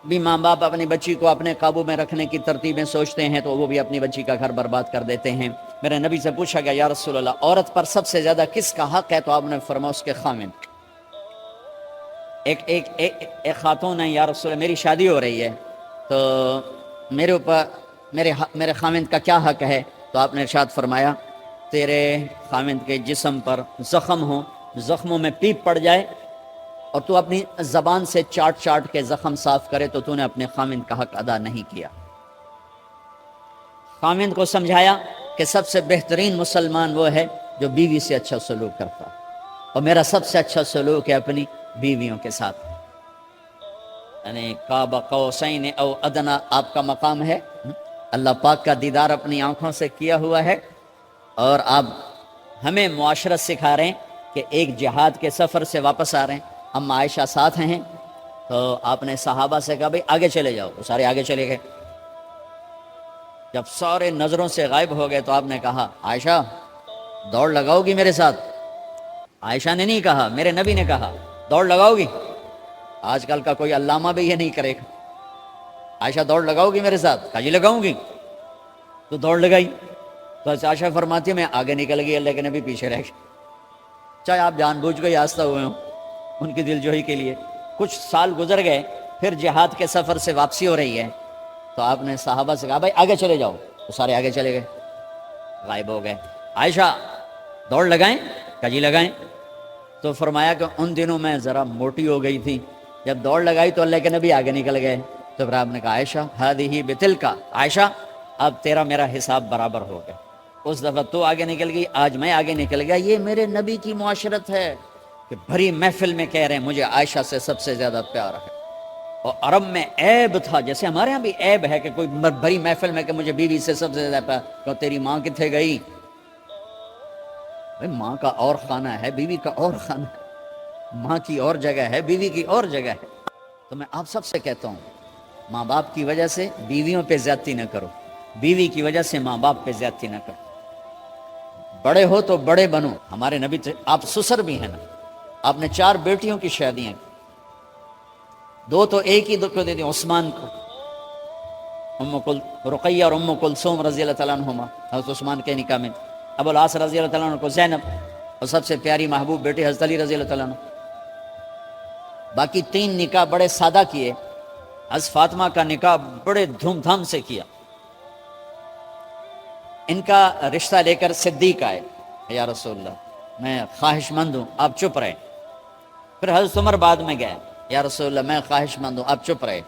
بھی ماں باپ اپنی بچی کو اپنے قابو میں رکھنے کی ترتیبیں سوچتے ہیں تو وہ بھی اپنی بچی کا گھر برباد کر دیتے ہیں۔ میرے نبی سے پوچھا گیا، یا رسول اللہ، عورت پر سب سے زیادہ کس کا حق ہے؟ تو آپ نے فرمایا اس کے خامد۔ ایک خاتون ہے، یا رسول اللہ میری شادی ہو رہی ہے تو میرے اوپر میرے خامد کا کیا حق ہے؟ تو آپ نے ارشاد فرمایا، تیرے خامد کے جسم پر زخم ہو، زخموں میں پیپ پڑ جائے اور تو اپنی زبان سے چاٹ چاٹ کے زخم صاف کرے تو تو نے اپنے خامد کا حق ادا نہیں کیا۔ خامد کو سمجھایا کہ سب سے بہترین مسلمان وہ ہے جو بیوی سے اچھا سلوک کرتا، اور میرا سب سے اچھا سلوک ہے اپنی بیویوں کے ساتھ، یعنی قاب قوسین او ادنا آپ کا مقام ہے۔ اللہ پاک کا دیدار اپنی آنکھوں سے کیا ہوا ہے، اور آپ ہمیں معاشرت سکھا رہے ہیں کہ ایک جہاد کے سفر سے واپس آ رہے ہیں، ہم عائشہ ساتھ ہیں، تو آپ نے صحابہ سے کہا بھئی آگے چلے جاؤ، وہ سارے آگے چلے گئے۔ جب سارے نظروں سے غائب ہو گئے تو آپ نے کہا، عائشہ دوڑ لگاؤ گی میرے ساتھ؟ عائشہ نے نہیں کہا، میرے نبی نے کہا دوڑ لگاؤ گی؟ آج کل کا کوئی علامہ بھی یہ نہیں کرے گا، عائشہ دوڑ لگاؤ گی میرے ساتھ؟ کہا جی لگاؤں گی۔ تو دوڑ لگائی تو عائشہ فرماتی ہے میں آگے نکل گئی، اللہ کے نبی پیچھے رہ گئے، چاہے آپ جان بوجھ کے آستہ ہوئے ہوں ان کی دلجوئی کے لیے۔ کچھ سال گزر گئے، پھر جہاد کے سفر سے واپسی ہو رہی ہے تو آپ نے صحابہ سے کہا بھائی آگے چلے جاؤ، تو سارے آگے چلے گئے، غائب ہو گئے۔ عائشہ دوڑ لگائیں؟ کہا جی لگائیں۔ تو فرمایا کہ ان دنوں میں ذرا موٹی ہو گئی تھی، جب دوڑ لگائی تو اللہ کے نبی آگے نکل گئے، تو پھر آپ نے کہا عائشہ ہذہ بتلک، عائشہ اب تیرا میرا حساب برابر ہو گیا، اس دفعہ تو آگے نکل گئی، آج میں آگے نکل گیا۔ یہ میرے نبی کی معاشرت ہے کہ بھری محفل میں کہہ رہے ہیں مجھے عائشہ سے سب سے زیادہ پیار ہے۔ اور عرب میں عیب تھا، جیسے ہمارے ہاں بھی عیب ہے کہ کوئی بھری محفل میں کہ مجھے بیوی سے سب سے زیادہ پیار، کہ تیری ماں کتنے گئی؟ ماں کا اور خانہ ہے، بیوی کا اور خانہ ہے، ماں کی اور جگہ ہے، بیوی کی اور جگہ ہے۔ تو میں آپ سب سے کہتا ہوں، ماں باپ کی وجہ سے بیویوں پہ زیادتی نہ کرو، بیوی کی وجہ سے ماں باپ پہ زیادتی نہ کرو۔ بڑے ہو تو بڑے بنو، ہمارے نبی آپ سسر بھی ہیں نا، آپ نے 4 بیٹیوں کی شادیاں کی، 2 تو ایک ہی کو دے دی عثمان کو، رقیہ اور ام کلثوم رضی اللہ تعالیٰ عنہما، حضرت عثمان کے نکاح میں، ابو العاص رضی اللہ تعالیٰ عنہ کو زینب، اور سب سے پیاری محبوب بیٹی حضرت علی رضی اللہ تعالیٰ عنہ۔ باقی 3 نکاح بڑے سادہ کیے، حضرت فاطمہ کا نکاح بڑے دھوم دھام سے کیا۔ ان کا رشتہ لے کر صدیق آئے، یا رسول اللہ میں خواہش مند ہوں آپ چپ رہے۔ پھر حضرت عمر بعد میں گئے، یا رسول اللہ میں خواہش مند ہوں آپ چپ رہے۔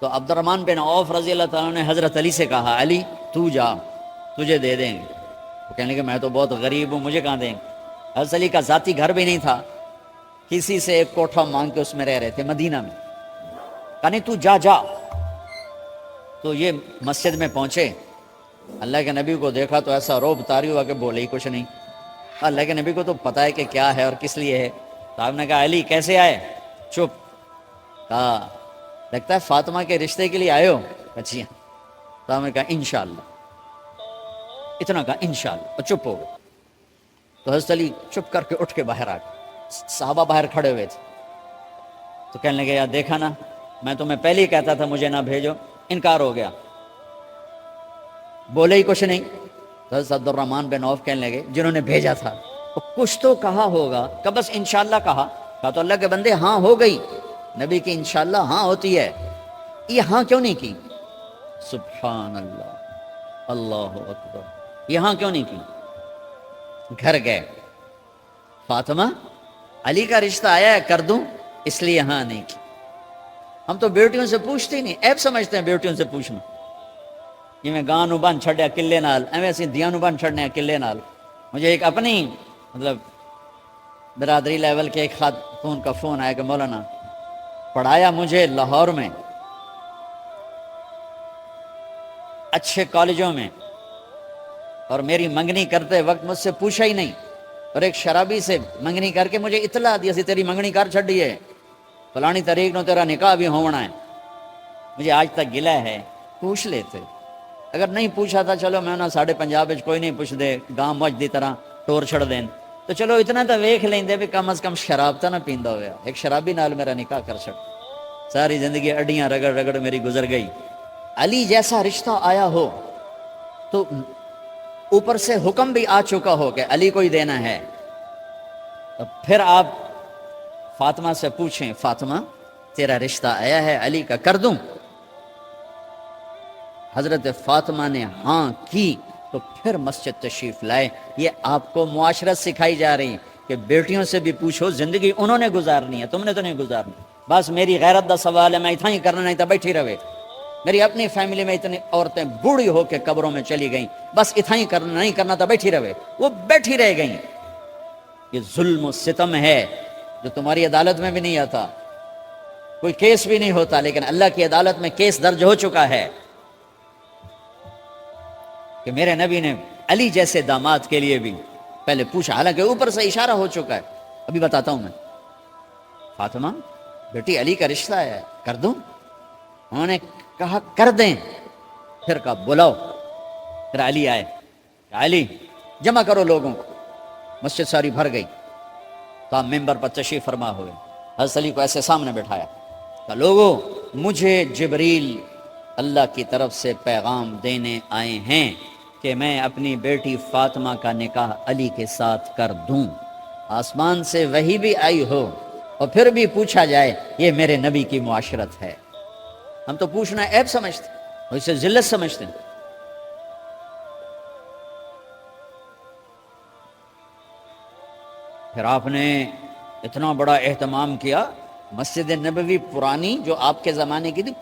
تو عبد الرحمن بن عوف رضی اللہ تعالیٰ نے حضرت علی سے کہا علی تو جا، تجھے دے دیں گے۔ وہ کہنے لگے میں تو بہت غریب ہوں، مجھے کہاں دیں گے؟ حضرت علی کا ذاتی گھر بھی نہیں تھا، کسی سے ایک کوٹھا مانگ کے اس میں رہ رہے تھے مدینہ میں۔ کہا نہیں تو جا جا۔ تو یہ مسجد میں پہنچے، اللہ کے نبی کو دیکھا تو ایسا روب طاری ہوا کہ بولے ہی کچھ نہیں۔ اللہ کے نبی کو تو پتہ ہے کہ کیا ہے اور کس لیے ہے۔ تو آپ نے کہا علی کیسے آئے؟ چپ۔ کہا لگتا ہے فاطمہ کے رشتے کے لیے آئے ہو؟ اچھی ہیں۔ تو آپ نے کہا انشاءاللہ، اتنا کہا انشاءاللہ، اور چپ ہو گئے۔ تو حضرت علی چپ کر کے اٹھ کے باہر آ گئے، صحابہ باہر کھڑے ہوئے تھے۔ تو کہنے لگے یار دیکھا نا، میں تمہیں پہلے ہی کہتا تھا مجھے نہ بھیجو، انکار ہو گیا، بولے ہی کچھ نہیں۔ تو حضرت عبد الرحمن بن عوف کہنے لگے جنہوں نے بھیجا تھا وہ کچھ تو کہا ہوگا، کہ بس انشاءاللہ کہا، کہا تو اللہ کے بندے ہاں ہو گئی، نبی کی انشاءاللہ ہاں ہوتی ہے، یہ ہاں کیوں نہیں کی؟ سبحان اللہ، اللہ اکبر، یہاں کیوں نہیں کی؟ گھر گئے، فاطمہ علی کا رشتہ آیا ہے کر دوں، اس لیے ہاں نہیں کی۔ ہم تو بیٹیوں سے پوچھتے ہی نہیں، عیب سمجھتے ہیں بیٹیوں سے پوچھنا، یہ میں گاں نو بن چھڑیا قلعے نال، ایویں اسی دیاں نو بن چھڑنے قلعے نال۔ مجھے ایک اپنی مطلب برادری لیول کے ایک خاتون کا فون آیا کہ مولانا پڑھایا مجھے لاہور میں اچھے کالجوں میں، اور میری منگنی کرتے وقت مجھ سے پوچھا ہی نہیں، اور ایک شرابی سے منگنی کر کے مجھے اطلاع دیا سی تیری منگنی کر چھڑی ہے، فلانی تاریخ نو تیرا نکاح بھی ہونا ہے۔ مجھے آج تک گلہ ہے، پوچھ لیتے، اگر نہیں پوچھا تھا چلو میں نہ ساڑھے پنجاب کوئی نہیں پوچھ دے، گاں مجھ دی طرح ٹور چھڑ دین، تو چلو اتنا تو ویکھ لیندے بھی کم از کم شراب تو نہ پیندا ہویا، ایک شرابی نال میرا نکاح کر چھڑ۔ ساری زندگی اڈیاں رگڑ رگڑ میری گزر گئی۔ علی جیسا رشتہ آیا ہو تو اوپر سے حکم بھی آ چکا ہو کہ علی کو ہی دینا ہے، تو پھر آپ فاطمہ سے پوچھیں فاطمہ تیرا رشتہ آیا ہے علی کا کر دوں؟ حضرت فاطمہ نے ہاں کی تو پھر مسجد تشریف لائے۔ یہ آپ کو معاشرت سکھائی جا رہی کہ بیٹیوں سے بھی پوچھو، زندگی انہوں نے گزارنی ہے، تم نے تو نہیں گزارنی۔ بس میری غیرت دا سوال ہے، میں اتنا ہی کرنا، نہیں تو بیٹھی رہے۔ میری اپنی فیملی میں اتنی عورتیں بوڑھی ہو کے قبروں میں چلی گئیں، بس اتنا ہی کرنا، نہیں کرنا تو بیٹھی رہے، وہ بیٹھی رہ گئیں۔ یہ ظلم و ستم ہے جو تمہاری عدالت میں بھی نہیں آتا، کوئی کیس بھی نہیں ہوتا، لیکن اللہ کی عدالت میں کیس درج ہو چکا ہے کہ میرے نبی نے علی جیسے داماد کے لیے بھی پہلے پوچھا، حالانکہ اوپر سے اشارہ ہو چکا ہے۔ ابھی بتاتا ہوں میں۔ فاطمہ بیٹی علی کا رشتہ ہے کر دوں؟ انہوں نے کہا کر دیں۔ پھر کہا بلاؤ۔ پھر علی آئے، علی جمع کرو لوگوں کو۔ مسجد ساری بھر گئی، تو آپ ممبر پر تشریف فرما ہوئے، حضرت علی کو ایسے سامنے بٹھایا، کہا لوگوں مجھے جبریل اللہ کی طرف سے پیغام دینے آئے ہیں کہ میں اپنی بیٹی فاطمہ کا نکاح علی کے ساتھ کر دوں۔ آسمان سے وحی بھی آئی ہو اور پھر بھی پوچھا جائے، یہ میرے نبی کی معاشرت ہے۔ ہم تو پوچھنا عیب سمجھتے اور اسے ذلت سمجھتے ہیں۔ پھر آپ نے اتنا بڑا اہتمام کیا، مسجد نبوی پرانی جو آپ کے زمانے کی تھی،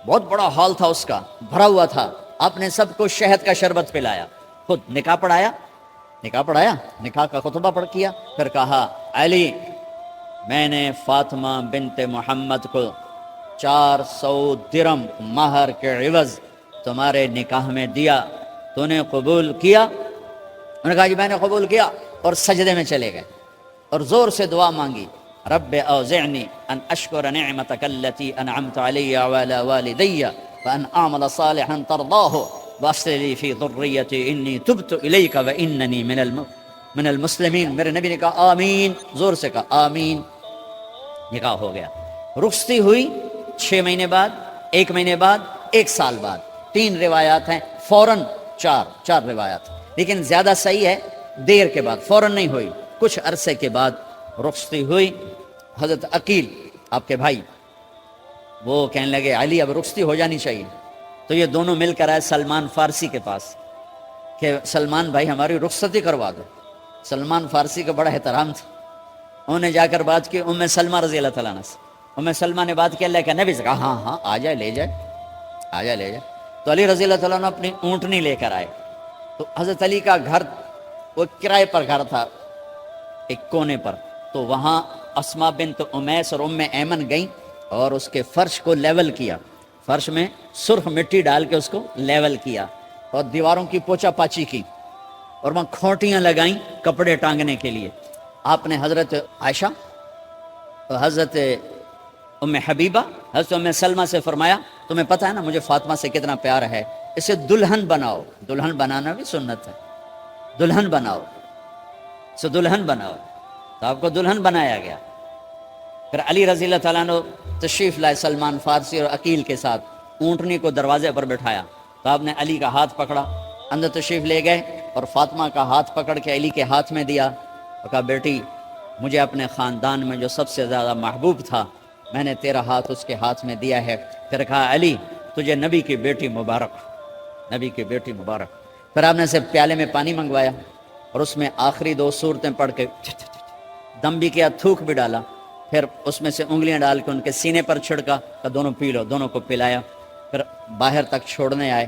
بہت بڑا ہال تھا، اس کا بھرا ہوا تھا، آپ نے سب کو شہد کا شربت پلایا، خود نکاح پڑھایا، نکاح کا خطبہ پڑھ کیا، پھر کہا علی میں نے فاطمہ بنت محمد کو 400 درم مہر کے عوض تمہارے نکاح میں دیا، تو نے قبول کیا؟ انہوں نے کہا جی میں نے قبول کیا، اور سجدے میں چلے گئے اور زور سے دعا مانگی، رب اوزعنی ان اشکر نعمتک التی انعمت علی وعلی والدی وان اعمل صالحا ترضاہ واصلح لی فی ذریتی انی تبت الیک واننی من المسلمین۔ میرے نبی نے کہا آمین، زور سے کہا آمین۔ نکاح ہو گیا۔ رخصتی ہوئی 6 مہینے بعد، 1 مہینے بعد، 1 سال بعد، 3 روایات ہیں، فوراً 4 روایات، لیکن زیادہ صحیح ہے دیر کے بعد، فوراً نہیں ہوئی، کچھ عرصے کے بعد رخصتی ہوئی۔ حضرت عقیل آپ کے بھائی وہ کہنے لگے علی اب رخصتی ہو جانی چاہیے، تو یہ دونوں مل کر آئے سلمان فارسی کے پاس کہ سلمان بھائی ہماری رخصتی کروا دو۔ سلمان فارسی کا بڑا احترام تھا، انہوں نے جا کر بات کی ام سلمہ رضی اللہ تعالیٰ عنہ سے۔ ام سلمہ نے بات کی اللہ کے نبی سے، کہا ہاں ہاں آ جائے، لے جائے، آ جائے لے جائے۔ تو علی رضی اللہ تعالیٰ عنہ اپنی اونٹنی لے کر آئے، تو حضرت علی کا گھر وہ کرائے پر گھر تھا ایک کونے پر، تو وہاں اسماء بنت امیس اور ام ایمن گئیں اور اس کے فرش کو لیول کیا، فرش میں سرخ مٹی ڈال کے اس کو لیول کیا، اور دیواروں کی پوچا پاچی کی، اور وہاں کھوٹیاں لگائیں کپڑے ٹانگنے کے لیے۔ آپ نے حضرت عائشہ، حضرت ام حبیبہ، حضرت ام سلمہ سے فرمایا تمہیں پتہ ہے نا مجھے فاطمہ سے کتنا پیار ہے، اسے دلہن بناؤ۔ دلہن بنانا بھی سنت ہے، دلہن بناؤ، اسے دلہن بناؤ، تو آپ کو دلہن بنایا گیا۔ پھر علی رضی اللہ تعالیٰ عنہ تشریف لائے سلمان فارسی اور عقیل کے ساتھ، اونٹنی کو دروازے پر بٹھایا، تو آپ نے علی کا ہاتھ پکڑا، اندر تشریف لے گئے اور فاطمہ کا ہاتھ پکڑ کے علی کے ہاتھ میں دیا اور کہا بیٹی مجھے اپنے خاندان میں جو سب سے زیادہ محبوب تھا میں نے تیرا ہاتھ اس کے ہاتھ میں دیا ہے۔ پھر کہا علی تجھے نبی کی بیٹی مبارک، نبی کی بیٹی مبارک۔ پھر آپ نے سے پیالے میں پانی منگوایا اور اس میں آخری 2 سورتیں پڑھ کے دم بھی کیا، تھوک بھی ڈالا، پھر اس میں سے انگلیاں ڈال کے ان کے سینے پر چھڑکا کہ دونوں پی لو، دونوں کو پلایا۔ پھر باہر تک چھوڑنے آئے،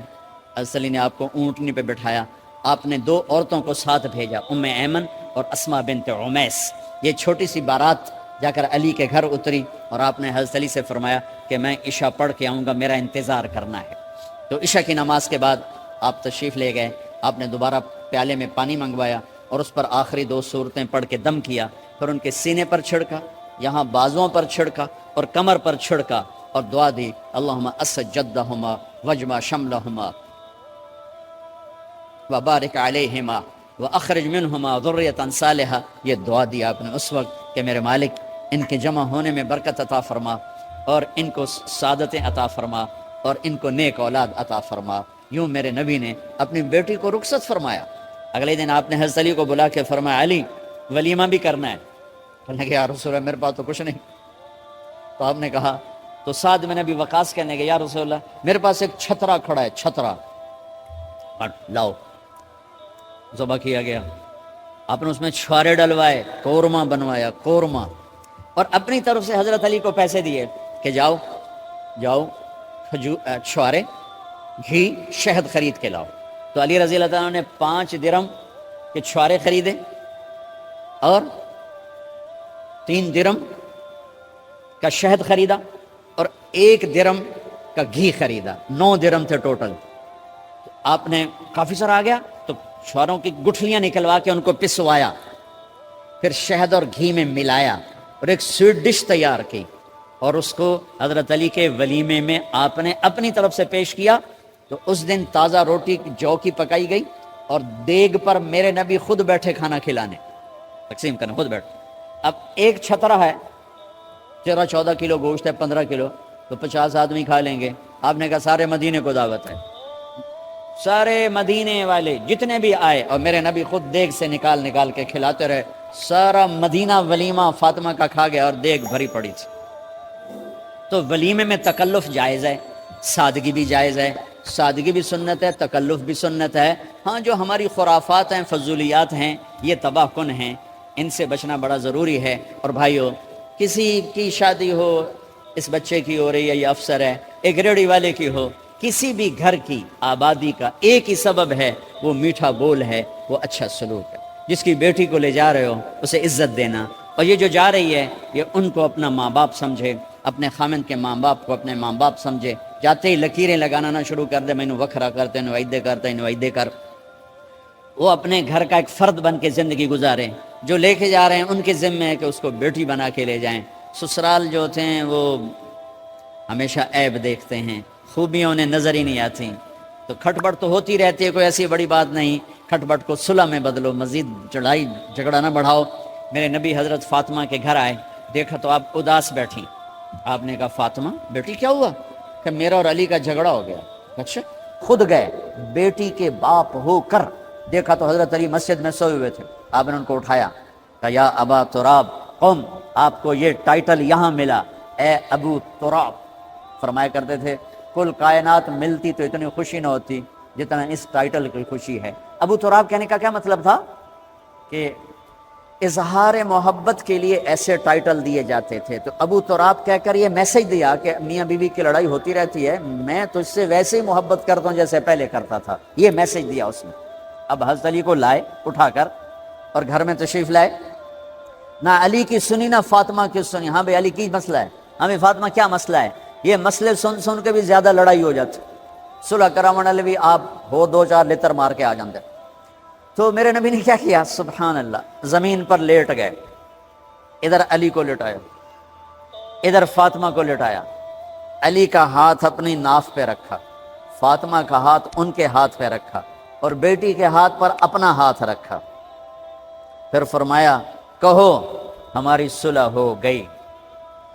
حضرت علی نے آپ کو اونٹنی پہ بٹھایا، آپ نے 2 عورتوں کو ساتھ بھیجا، ام ایمن اور اسما بنت عمیس۔ یہ چھوٹی سی بارات جا کر علی کے گھر اتری اور آپ نے حضرت علی سے فرمایا کہ میں عشاء پڑھ کے آؤں گا، میرا انتظار کرنا ہے۔ تو عشاء کی نماز کے بعد آپ تشریف لے گئے، آپ نے دوبارہ پیالے میں پانی منگوایا اور اس پر آخری 2 سورتیں پڑھ کے دم کیا، پھر ان کے سینے پر چھڑکا، یہاں بازوؤں پر چھڑکا اور کمر پر چھڑکا اور دعا دی، اللہم اسد جدہما وجمع شملہما وبارک علیہما واخرج منہما ذریۃ صالحہ۔ یہ دعا دی آپ نے اس وقت کہ میرے مالک ان کے جمع ہونے میں برکت عطا فرما اور ان کو سعادتیں عطا فرما اور ان کو نیک اولاد عطا فرما۔ یوں میرے نبی نے اپنی بیٹی کو رخصت فرمایا۔ اگلے دن آپ نے حضرت علی کو بلا کے فرمایا علی ولیمہ بھی کرنا ہے۔ کہنے کہ یا رسول اللہ میرے پاس تو کچھ نہیں۔ تو آپ نے کہا، تو سعد بن ابی وقاص کہنے کہ یا رسول اللہ میرے پاس ایک چھترا کھڑا ہے، چھترا لاؤ۔ ذبح کیا گیا، آپ نے اس میں چھوارے ڈلوائے، قورمہ بنوایا، قورمہ، اور اپنی طرف سے حضرت علی کو پیسے دیے کہ جاؤ جاؤ چھوارے، گھی، شہد خرید کے لاؤ۔ تو علی رضی اللہ تعالیٰ نے 5 درم کے چھوارے خریدے اور 3 درم کا شہد خریدا اور 1 درم کا گھی خریدا، 9 درم تھے ٹوٹل۔ آپ نے کافی سارا آ گیا تو چھواروں کی گٹھلیاں نکلوا کے ان کو پسوایا، پھر شہد اور گھی میں ملایا اور ایک سویٹ ڈش تیار کی اور اس کو حضرت علی کے ولیمے میں آپ نے اپنی طرف سے پیش کیا۔ تو اس دن تازہ روٹی جو کی پکائی گئی اور دیگ پر میرے نبی خود بیٹھے کھانا کھلانے، تقسیم کرنے خود بیٹھے۔ اب ایک چھترا ہے، 14 کلو گوشت ہے، 15 کلو، تو 50 آدمی کھا لیں گے۔ آپ نے کہا سارے مدینے کو دعوت ہے، سارے مدینے والے جتنے بھی آئے، اور میرے نبی خود دیگ سے نکال نکال کے کھلاتے رہے۔ سارا مدینہ ولیمہ فاطمہ کا کھا گیا اور دیگ بھری پڑی تھی۔ تو ولیمے میں تکلف جائز ہے، سادگی بھی جائز ہے، سادگی بھی سنت ہے، تکلف بھی سنت ہے۔ ہاں جو ہماری خرافات ہیں، فضولیات ہیں، یہ تباہ کن ہیں، ان سے بچنا بڑا ضروری ہے۔ اور بھائیو، کسی کی شادی ہو، اس بچے کی ہو رہی ہے، یہ افسر ہے، ایک ریڑھی والے کی ہو، کسی بھی گھر کی آبادی کا ایک ہی سبب ہے، وہ میٹھا بول ہے، وہ اچھا سلوک ہے۔ جس کی بیٹی کو لے جا رہے ہو اسے عزت دینا، اور یہ جو جا رہی ہے یہ ان کو اپنا ماں باپ سمجھے، اپنے خامن کے ماں باپ کو اپنے ماں باپ سمجھے۔ جاتے ہی لکیریں لگانا نہ شروع کر دے، میں وکھرا کرتے نوائدے کرتے نوائدے کر۔ وہ اپنے گھر کا ایک فرد بن کے زندگی گزارے، جو لے کے جا رہے ہیں ان کے ذمہ ہے کہ اس کو بیٹی بنا کے لے جائیں۔ سسرال جو تھے وہ ہمیشہ عیب دیکھتے ہیں، خوبیاں انہیں نظر ہی نہیں آتی۔ تو کھٹ بٹ تو ہوتی رہتی ہے، کوئی ایسی بڑی بات نہیں، کھٹ بٹ کو صلح میں بدلو، مزید چڑھائی جھگڑا نہ بڑھاؤ۔ میرے نبی حضرت فاطمہ کے گھر آئے، دیکھا تو آپ اداس بیٹھی۔ آپ نے کہا فاطمہ بیٹی کیا ہوا؟ کہ میرا اور علی کا جھگڑا ہو گیا۔ اچھا، خود گئے بیٹی کے باپ ہو کر، دیکھا تو حضرت علی مسجد میں سوئے ہوئے تھے۔ آپ نے ان کو اٹھایا، کہا یا ابا تراب قم، آپ کو یہ ٹائٹل یہاں ملا، اے ابو تراب۔ فرمایا کرتے تھے کل کائنات ملتی تو اتنی خوشی نہ ہوتی جتنا اس ٹائٹل کی خوشی ہے۔ ابو تراب کہنے کا کیا مطلب تھا؟ کہ اظہار محبت کے لیے ایسے ٹائٹل دیے جاتے تھے۔ تو ابو تراب کہہ کر یہ میسج دیا کہ میاں بیوی کی لڑائی ہوتی رہتی ہے، میں تجھ سے ویسے ہی محبت کرتا ہوں جیسے پہلے کرتا تھا، یہ میسج دیا اس نے۔ اب حضرت علی کو لائے اٹھا کر اور گھر میں تشریف لائے، نہ علی کی سنی نہ فاطمہ کی سنی۔ ہاں بھائی علی کی مسئلہ ہے، ہاں بھائی فاطمہ کیا مسئلہ ہے؟ یہ مسئلے سن سن کے بھی زیادہ لڑائی ہو جاتی، صلح کرامن علی بھی آپ ہو 2-4 لتر مار کے آ جاندے۔ تو میرے نبی نے کیا کیا؟ سبحان اللہ، زمین پر لیٹ گئے، ادھر علی کو لٹایا، ادھر فاطمہ کو لٹایا، علی کا ہاتھ اپنی ناف پہ رکھا، فاطمہ کا ہاتھ ان کے ہاتھ پہ رکھا اور بیٹی کے ہاتھ پر اپنا ہاتھ رکھا۔ پھر فرمایا کہو ہماری صلح ہو گئی،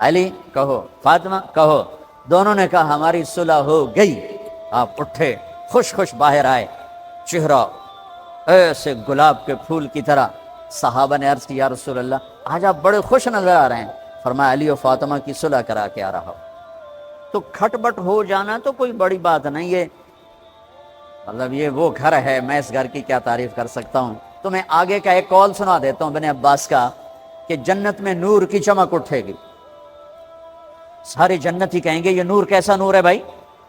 علی کہو، فاطمہ کہو۔ دونوں نے کہا ہماری صلح ہو گئی۔ آپ اٹھے، خوش خوش باہر آئے، چہرہ ایسے گلاب کے پھول کی طرح صحابہ نے عرض کی یا رسول اللہ آج آپ بڑے خوش نظر آ رہے ہیں. فرمایا علی و فاطمہ کی صلح کرا کے آ رہا ہوں. تو کھٹ بٹ ہو جانا تو کوئی بڑی بات نہیں ہے، مطلب یہ وہ گھر ہے، میں اس گھر کی کیا تعریف کر سکتا ہوں. تو میں آگے کا ایک قول سنا دیتا ہوں ابن عباس کا کہ جنت میں نور کی چمک اٹھے گی. سارے جنت ہی کہیں گے یہ نور کیسا نور ہے بھائی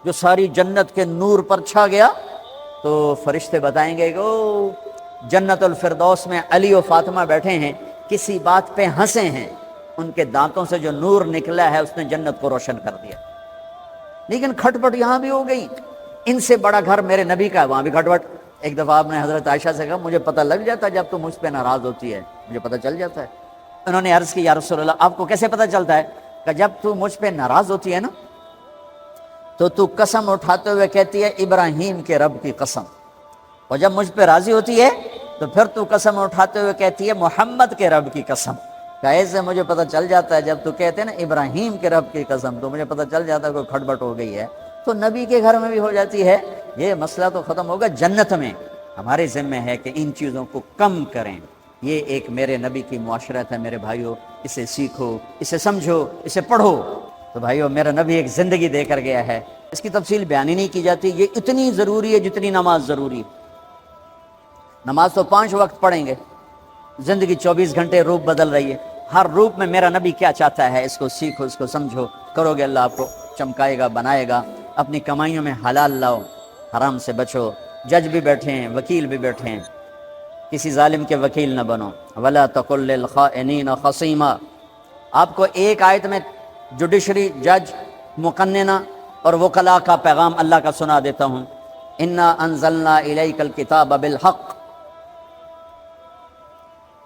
جو ساری جنت کے نور پر چھا گیا. تو فرشتے بتائیں گے کہ او جنت الفردوس میں علی و فاطمہ بیٹھے ہیں، کسی بات پہ ہنسے ہیں، ان کے دانتوں سے جو نور نکلا ہے اس نے جنت کو روشن کر دیا. لیکن کھٹ پٹ یہاں بھی ہو گئی. ان سے بڑا گھر میرے نبی کا ہے، وہاں بھی کھٹ پٹ. ایک دفعہ آپ نے حضرت عائشہ سے کہا مجھے پتہ لگ جاتا ہے جب تو مجھ پہ ناراض ہوتی ہے، مجھے پتہ چل جاتا ہے. انہوں نے عرض کی یا رسول اللہ آپ کو کیسے پتہ چلتا ہے؟ کہ جب تو مجھ پہ ناراض ہوتی ہے نا تو قسم اٹھاتے ہوئے کہتی ہے ابراہیم کے رب کی قسم، اور جب مجھ پہ راضی ہوتی ہے تو پھر تو قسم اٹھاتے ہوئے کہتی ہے محمد کے رب کی قسم. کہ ایسے مجھے پتہ چل جاتا ہے جب تو کہتے ہیں نا ابراہیم کے رب کی قسم تو مجھے پتہ چل جاتا ہے کوئی کھٹ بٹ ہو گئی ہے. تو نبی کے گھر میں بھی ہو جاتی ہے. یہ مسئلہ تو ختم ہوگا جنت میں. ہمارے ذمہ ہے کہ ان چیزوں کو کم کریں. یہ ایک میرے نبی کی معاشرت ہے میرے بھائیوں، اسے سیکھو، اسے سمجھو، اسے پڑھو. تو بھائیوں میرا نبی ایک زندگی دے کر گیا ہے، اس کی تفصیل بیان ہی نہیں کی جاتی. یہ اتنی ضروری ہے جتنی نماز ضروری. نماز تو 5 وقت پڑھیں گے، زندگی 24 گھنٹے روپ بدل رہی ہے. ہر روپ میں میرا نبی کیا چاہتا ہے اس کو سیکھو، اس کو سمجھو. کرو گے اللہ آپ کو چمکائے گا، بنائے گا. اپنی کمائیوں میں حلال لاؤ، حرام سے بچو. جج بھی بیٹھے ہیں، وکیل بھی بیٹھے ہیں، کسی ظالم کے وکیل نہ بنو. ولا تقل للخائنین خصیما. آپ کو ایک آیت میں جوڈیشری، جج، مقننہ اور وکلاء کا پیغام اللہ کا سنا دیتا ہوں. انا انزلنا الیک الکتاب بالحق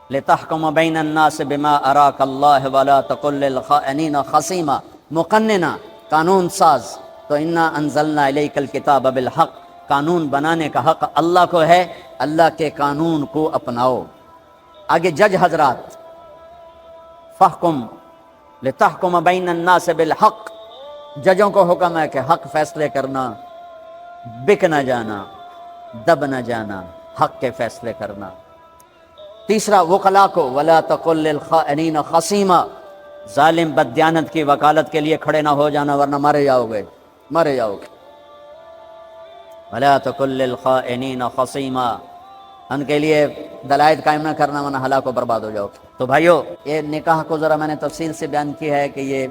لتحکم بین الناس بما اراک اللہ ولا تقل للخائنین خصیما. مقننہ، قانون ساز. تو انا انزلنا الیک الکتاب بالحق، قانون بنانے کا حق اللہ کو ہے، اللہ کے قانون کو اپناؤ. آگے جج حضرات، فحکم لتحکم بین الناس بالحق. ججوں کو حکم ہے کہ حق فیصلے کرنا، بک نہ جانا، دب نہ جانا، حق کے فیصلے کرنا. تیسرا وکلاء کو ولا تقل للخائنین خصیما. ظالم بددیانت کی وکالت کے لیے کھڑے نہ ہو جانا ورنہ مارے جاؤ گے، مارے جاؤ گے. ولا تقل للخائنین خصیما، ان کے لیے دلائل قائم نہ کرنا ورنہ ہلاک و برباد ہو جاؤ. تو بھائیو یہ نکاح کو ذرا میں نے تفصیل سے بیان کی ہے کہ یہ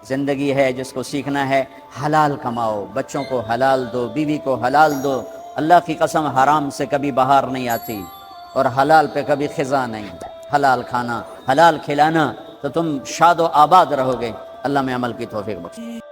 زندگی ہے جس کو سیکھنا ہے. حلال کماؤ، بچوں کو حلال دو، بیوی کو حلال دو. اللہ کی قسم حرام سے کبھی بہار نہیں آتی اور حلال پہ کبھی خزاں نہیں. حلال کھانا، حلال کھلانا تو تم شاد و آباد رہو گے. اللہ میں عمل کی توفیق بخشے.